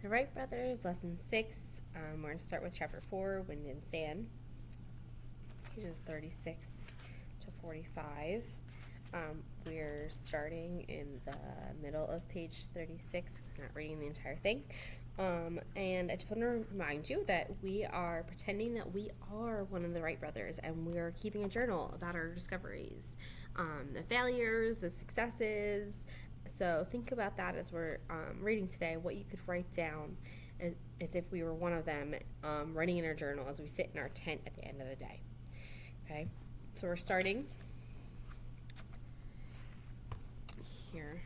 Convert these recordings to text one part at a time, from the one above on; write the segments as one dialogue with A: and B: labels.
A: The Wright Brothers, Lesson 6. We're going to start with Chapter 4, Wind and Sand, pages 36 to 45. We're starting in the middle of page 36, not reading the entire thing. And I just want to remind you that we are pretending that we are one of the Wright brothers, and we are keeping a journal about our discoveries, the failures, the successes. So think about that as we're reading today, what you could write down as if we were one of them, writing in our journal as we sit in our tent at the end of the day. Okay, so we're starting here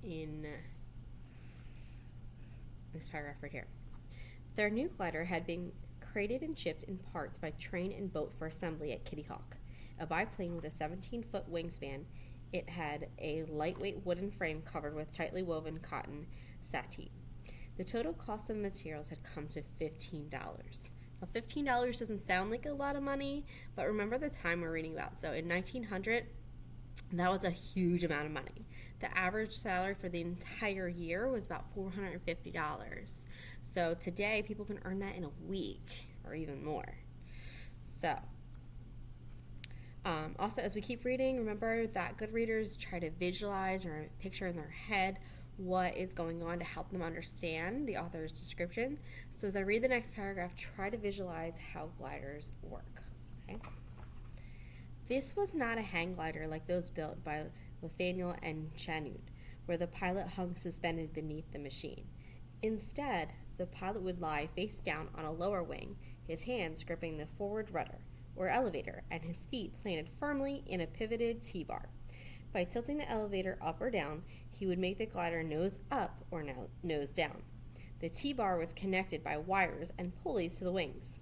A: in this paragraph right here. Their new glider had been crated and shipped in parts by train and boat for assembly at Kitty Hawk, a biplane with a 17-foot wingspan. It had a lightweight wooden frame covered with tightly woven cotton sateen. The total cost of materials had come to $15. Now, $15 doesn't sound like a lot of money, but remember the time we're reading about. So in 1900, that was a huge amount of money. The average salary for the entire year was about $450. So today, people can earn that in a week or even more. So, also, as we keep reading, remember that good readers try to visualize or picture in their head what is going on to help them understand the author's description. So as I read the next paragraph, try to visualize how gliders work. Okay? This was not a hang glider like those built by Nathaniel and Chanud, where the pilot hung suspended beneath the machine. Instead, the pilot would lie face down on a lower wing, his hands gripping the forward rudder, or elevator, and his feet planted firmly in a pivoted T-bar. By tilting the elevator up or down, he would make the glider nose up or nose down. The T-bar was connected by wires and pulleys to the wings.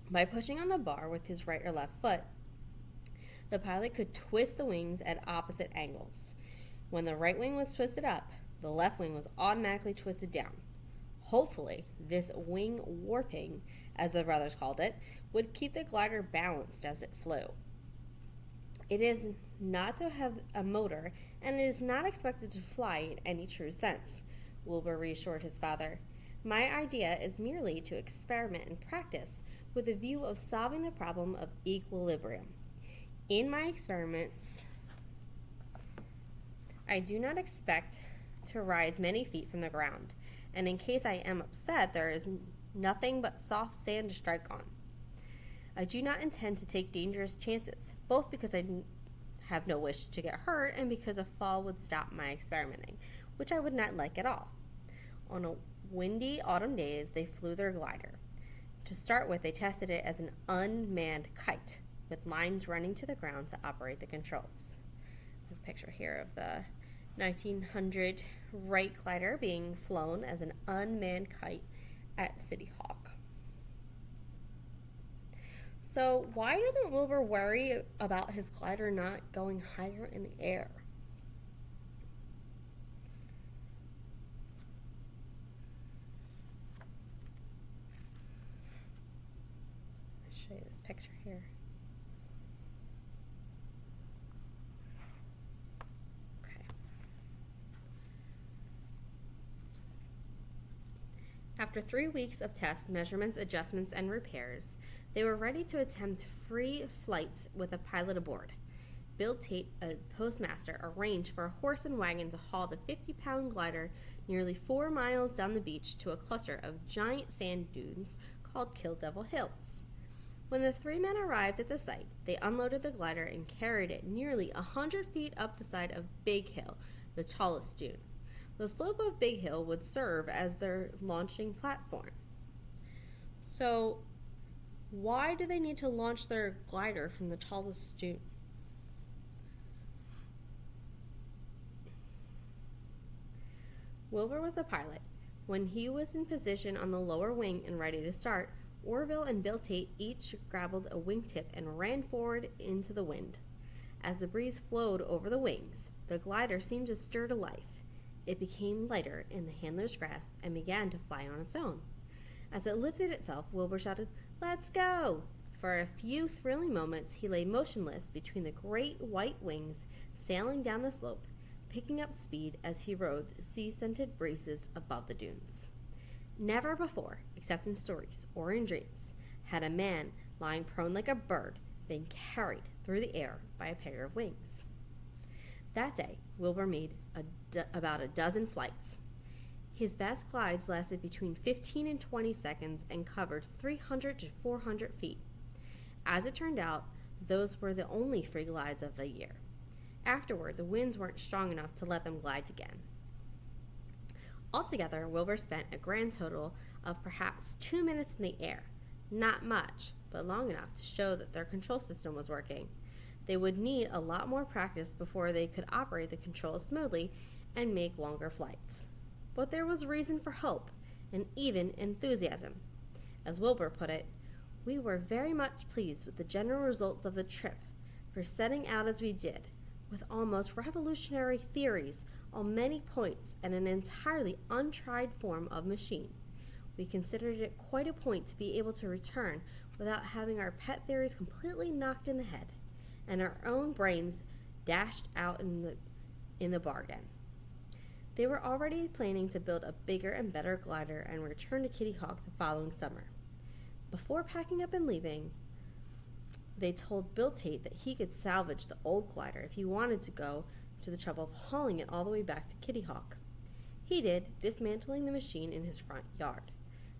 A: By pushing on the bar with his right or left foot, the pilot could twist the wings at opposite angles. When the right wing was twisted up, the left wing was automatically twisted down. Hopefully, this wing warping, as the brothers called it, would keep the glider balanced as it flew. It is not to have a motor, and it is not expected to fly in any true sense, Wilbur reassured his father. My idea is merely to experiment and practice with a view of solving the problem of equilibrium. In my experiments, I do not expect to rise many feet from the ground, and in case I am upset, there is nothing but soft sand to strike on. I do not intend to take dangerous chances, both because I have no wish to get hurt and because a fall would stop my experimenting, which I would not like at all. On a windy autumn days, they flew their glider. To start with, they tested it as an unmanned kite, with lines running to the ground to operate the controls. There's a picture here of the 1900 Wright glider being flown as an unmanned kite at City Hawk. So why doesn't Wilbur worry about his glider not going higher in the air? I'll show you this picture here. After 3 weeks of tests, measurements, adjustments, and repairs, they were ready to attempt free flights with a pilot aboard. Bill Tate, a postmaster, arranged for a horse and wagon to haul the 50-pound glider nearly 4 miles down the beach to a cluster of giant sand dunes called Kill Devil Hills. When the 3 men arrived at the site, they unloaded the glider and carried it nearly 100 feet up the side of Big Hill, the tallest dune. The slope of Big Hill would serve as their launching platform. So, why do they need to launch their glider from the tallest dune? Wilbur was the pilot. When he was in position on the lower wing and ready to start, Orville and Bill Tate each grappled a wingtip and ran forward into the wind. As the breeze flowed over the wings, the glider seemed to stir to life. It became lighter in the handler's grasp and began to fly on its own. As it lifted itself, Wilbur shouted, "Let's go!" For a few thrilling moments, he lay motionless between the great white wings sailing down the slope, picking up speed as he rode sea-scented breezes above the dunes. Never before, except in stories or in dreams, had a man lying prone like a bird been carried through the air by a pair of wings. That day, Wilbur made about a dozen flights. His best glides lasted between 15 and 20 seconds and covered 300 to 400 feet. As it turned out, those were the only free glides of the year. Afterward, the winds weren't strong enough to let them glide again. Altogether, Wilbur spent a grand total of perhaps 2 minutes in the air. Not much, but long enough to show that their control system was working. They would need a lot more practice before they could operate the controls smoothly and make longer flights. But there was reason for hope and even enthusiasm. As Wilbur put it, "We were very much pleased with the general results of the trip, for setting out as we did, with almost revolutionary theories on many points and an entirely untried form of machine. We considered it quite a point to be able to return without having our pet theories completely knocked in the head, and our own brains dashed out in the bargain." They were already planning to build a bigger and better glider and return to Kitty Hawk the following summer. Before packing up and leaving, they told Bill Tate that he could salvage the old glider if he wanted to go to the trouble of hauling it all the way back to Kitty Hawk. He did, dismantling the machine in his front yard.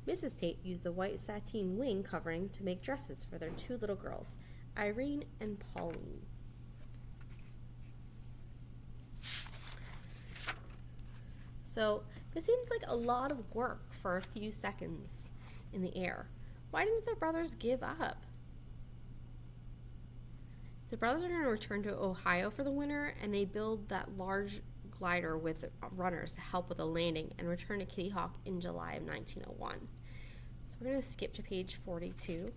A: Mrs. Tate used the white sateen wing covering to make dresses for their 2 little girls, Irene and Pauline. So this seems like a lot of work for a few seconds in the air. Why didn't the brothers give up? The brothers are going to return to Ohio for the winter, and they build that large glider with runners to help with the landing and return to Kitty Hawk in July of 1901. So we're going to skip to page 42.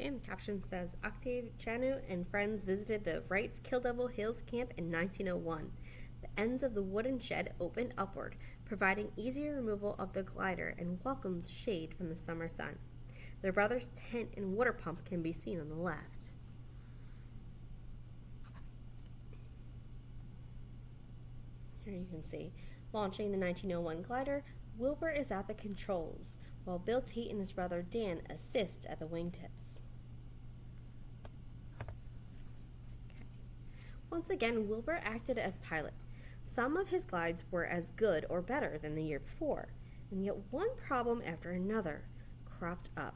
A: And the caption says, Octave Chanu and friends visited the Wright's Kill Devil Hills camp in 1901. The ends of the wooden shed opened upward, providing easier removal of the glider and welcomed shade from the summer sun. Their brother's tent and water pump can be seen on the left. Here you can see, launching the 1901 glider, Wilbur is at the controls, while Bill Tate and his brother Dan assist at the wingtips. Once again, Wilbur acted as pilot. Some of his glides were as good or better than the year before, and yet one problem after another cropped up.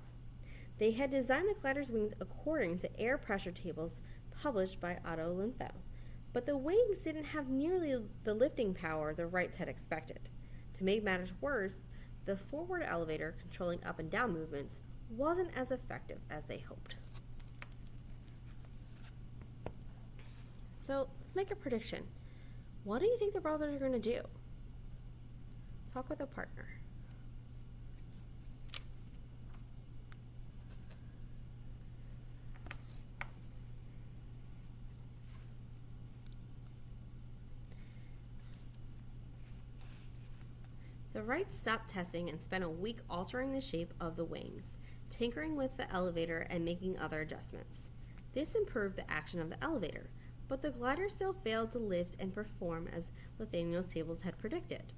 A: They had designed the glider's wings according to air pressure tables published by Otto Lilienfeld, but the wings didn't have nearly the lifting power the Wrights had expected. To make matters worse, the forward elevator controlling up and down movements wasn't as effective as they hoped. So let's make a prediction. What do you think the brothers are going to do? Talk with a partner. The Wrights stopped testing and spent a week altering the shape of the wings, tinkering with the elevator and making other adjustments. This improved the action of the elevator, but the glider still failed to lift and perform as Lilienfeld's tables had predicted.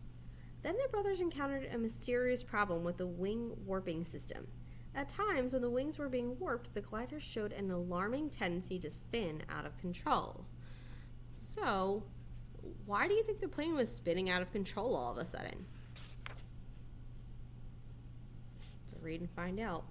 A: Then the brothers encountered a mysterious problem with the wing warping system. At times, when the wings were being warped, the glider showed an alarming tendency to spin out of control. So, why do you think the plane was spinning out of control all of a sudden? So read and find out.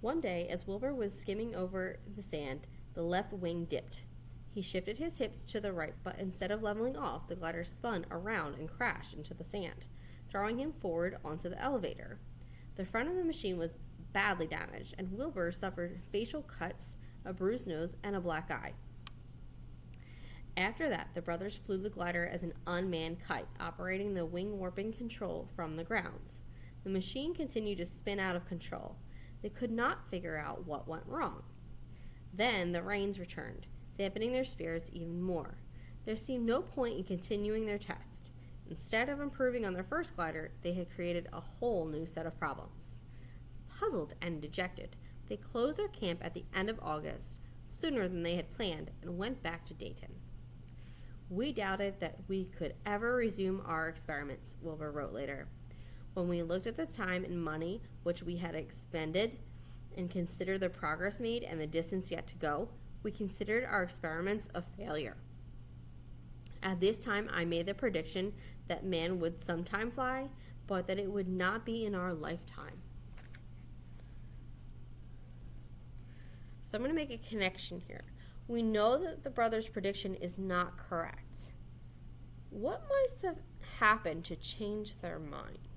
A: One day, as Wilbur was skimming over the sand, the left wing dipped. He shifted his hips to the right, but instead of leveling off, the glider spun around and crashed into the sand, throwing him forward onto the elevator. The front of the machine was badly damaged, and Wilbur suffered facial cuts, a bruised nose, and a black eye. After that, the brothers flew the glider as an unmanned kite, operating the wing warping control from the ground. The machine continued to spin out of control. They could not figure out what went wrong. Then the rains returned, dampening their spirits even more. There seemed no point in continuing their test. Instead of improving on their first glider, they had created a whole new set of problems. Puzzled and dejected, they closed their camp at the end of August, sooner than they had planned, and went back to Dayton. We doubted that we could ever resume our experiments, Wilbur wrote later. When we looked at the time and money which we had expended and considered the progress made and the distance yet to go, we considered our experiments a failure. At this time, I made the prediction that man would sometime fly, but that it would not be in our lifetime. So I'm going to make a connection here. We know that the brothers' prediction is not correct. What must have happened to change their mind?